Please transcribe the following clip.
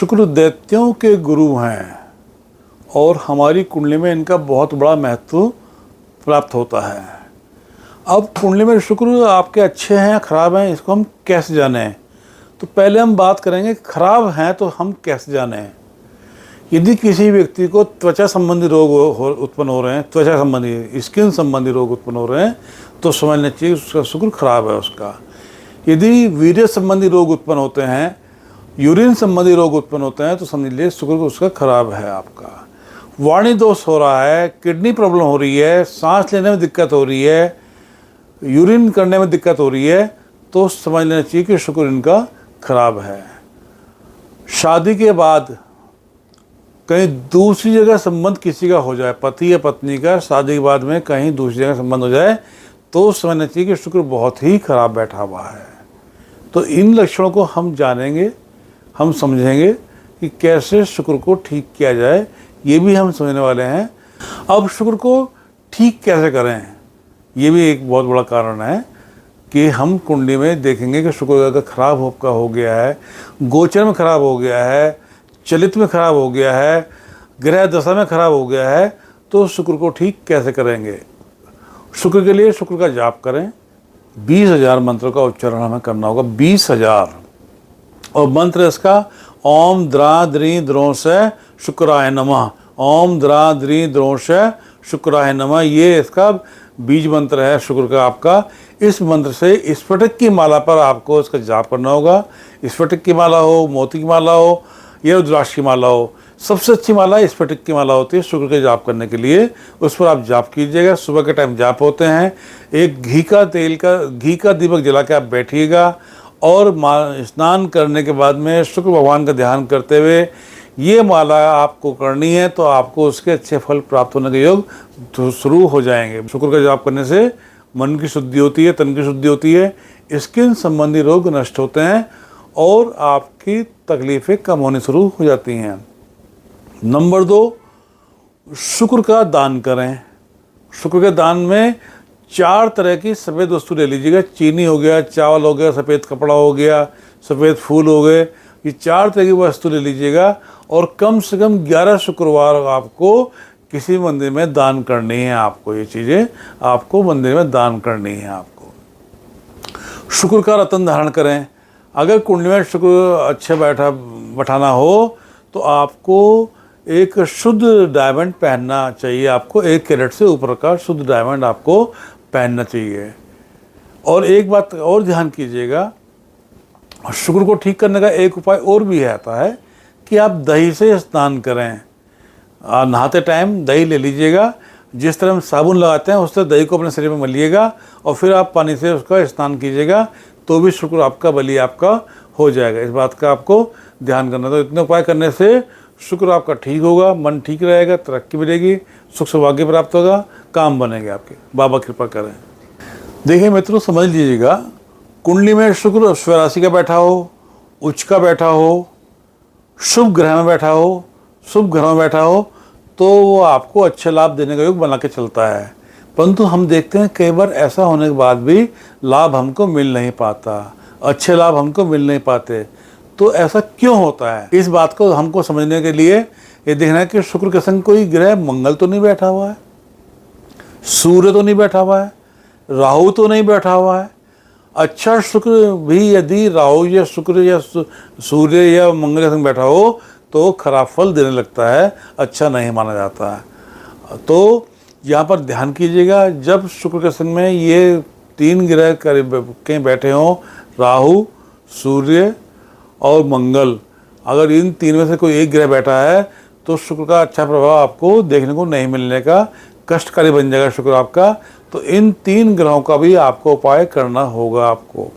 शुक्र दैत्यों के गुरु हैं और हमारी कुंडली में इनका बहुत बड़ा महत्व प्राप्त होता है। अब कुंडली में शुक्र आपके अच्छे हैं या खराब हैं, इसको हम कैसे जानें? तो पहले हम बात करेंगे खराब हैं तो हम कैसे जानें। यदि किसी व्यक्ति को त्वचा संबंधी रोग उत्पन्न हो रहे हैं, त्वचा संबंधी स्किन संबंधी रोग उत्पन्न हो रहे हैं, तो समझना चाहिए उसका शुक्र खराब है उसका। यदि वीर्य संबंधी रोग उत्पन्न होते हैं, यूरिन संबंधी रोग उत्पन्न होते हैं, तो समझ लीजिए शुक्र उसका खराब है आपका। वाणी दोष हो रहा है, किडनी प्रॉब्लम हो रही है, सांस लेने में दिक्कत हो रही है, यूरिन करने में दिक्कत हो रही है, तो समझ लेना चाहिए कि शुक्र इनका खराब है। शादी के बाद कहीं दूसरी जगह संबंध किसी का हो जाए, पति या पत्नी का शादी के बाद में कहीं दूसरी जगह संबंध हो जाए, तो समझना चाहिए कि शुक्र बहुत ही खराब बैठा हुआ है। तो इन लक्षणों को हम जानेंगे, हम समझेंगे कि कैसे शुक्र को ठीक किया जाए, ये भी हम समझने वाले हैं। अब शुक्र को ठीक कैसे करें, ये भी एक बहुत बड़ा कारण है कि हम कुंडली में देखेंगे कि शुक्र अगर खराब हो गया है, गोचर में खराब हो गया है, चलित में खराब हो गया है, ग्रह दशा में खराब हो गया है, तो शुक्र को ठीक कैसे करेंगे। शुक्र के लिए शुक्र का जाप करें। 20,000 मंत्रों का उच्चारण हमें करना होगा, 20,000। और मंत्र इसका ओम द्रा द्री द्रोश शुक्राय नमः, ओम द्रा द्री द्रोश शुक्राय नमः, ये इसका बीज मंत्र है शुक्र का आपका। इस मंत्र से स्फटिक की माला पर आपको इसका जाप करना होगा। स्फटिक की माला हो, मोती की माला हो या रुद्राक्ष की माला हो, सबसे अच्छी माला स्फटिक की माला होती है शुक्र के जाप करने के लिए। उस पर आप जाप कीजिएगा। सुबह के टाइम जाप होते हैं। एक घी का दीपक जला के आप बैठिएगा और स्नान करने के बाद में शुक्र भगवान का ध्यान करते हुए ये माला आपको करनी है, तो आपको उसके अच्छे फल प्राप्त होने के योग शुरू हो जाएंगे। शुक्र का जाप करने से मन की शुद्धि होती है, तन की शुद्धि होती है, स्किन संबंधी रोग नष्ट होते हैं और आपकी तकलीफ़ें कम होनी शुरू हो जाती हैं। नंबर 2, शुक्र का दान करें। शुक्र के दान में 4 तरह की सफ़ेद वस्तु ले लीजिएगा। चीनी हो गया, चावल हो गया, सफ़ेद कपड़ा हो गया, सफ़ेद फूल हो गए, ये 4 तरह की वस्तु ले लीजिएगा और कम से कम 11 शुक्रवार आपको किसी मंदिर में दान करनी है। आपको ये चीज़ें आपको मंदिर में दान करनी है। आपको शुक्र का रत्न धारण करें। अगर कुंडली में शुक्र अच्छे बैठाना हो तो आपको एक शुद्ध डायमंड पहनना चाहिए। आपको 1 कैरेट से ऊपर का शुद्ध डायमंड आपको पहनना चाहिए। और एक बात और ध्यान कीजिएगा, शुक्र को ठीक करने का एक उपाय और भी आता है कि आप दही से स्नान करें। नहाते टाइम दही ले लीजिएगा, जिस तरह हम साबुन लगाते हैं उस तरह दही को अपने शरीर में मलिएगा और फिर आप पानी से उसका स्नान कीजिएगा, तो भी शुक्र आपका बलि आपका हो जाएगा। इस बात का आपको ध्यान करना। तो इतने उपाय करने से शुक्र आपका ठीक होगा, मन ठीक रहेगा, तरक्की मिलेगी, सुख सौभाग्य प्राप्त होगा, काम बनेंगे आपके। बाबा कृपा करें। देखिए मित्रों, समझ लीजिएगा, कुंडली में शुक्र स्वराशि का बैठा हो, उच्च का बैठा हो, शुभ ग्रह में बैठा हो, शुभ ग्रह में बैठा हो, तो वो आपको अच्छे लाभ देने का योग बना के चलता है। परंतु हम देखते हैं कई बार ऐसा होने के बाद भी लाभ हमको मिल नहीं पाता, अच्छे लाभ हमको मिल नहीं पाते। तो ऐसा क्यों होता है, इस बात को हमको समझने के लिए ये देखना है कि शुक्र के संग कोई ग्रह मंगल तो नहीं बैठा हुआ है, सूर्य तो नहीं बैठा हुआ है, राहु तो नहीं बैठा हुआ है। अच्छा शुक्र भी यदि राहु या शुक्र या सूर्य या मंगल के संग बैठा हो तो खराब फल देने लगता है, अच्छा नहीं माना जाता है। तो यहाँ पर ध्यान कीजिएगा, जब शुक्र के संग में ये 3 ग्रह कहीं बैठे हों, राहु, सूर्य और मंगल, अगर इन 3 में से कोई एक ग्रह बैठा है तो शुक्र का अच्छा प्रभाव आपको देखने को नहीं मिलने का, कष्टकारी बन जाएगा शुक्र आपका। तो इन 3 ग्रहों का भी आपको उपाय करना होगा आपको।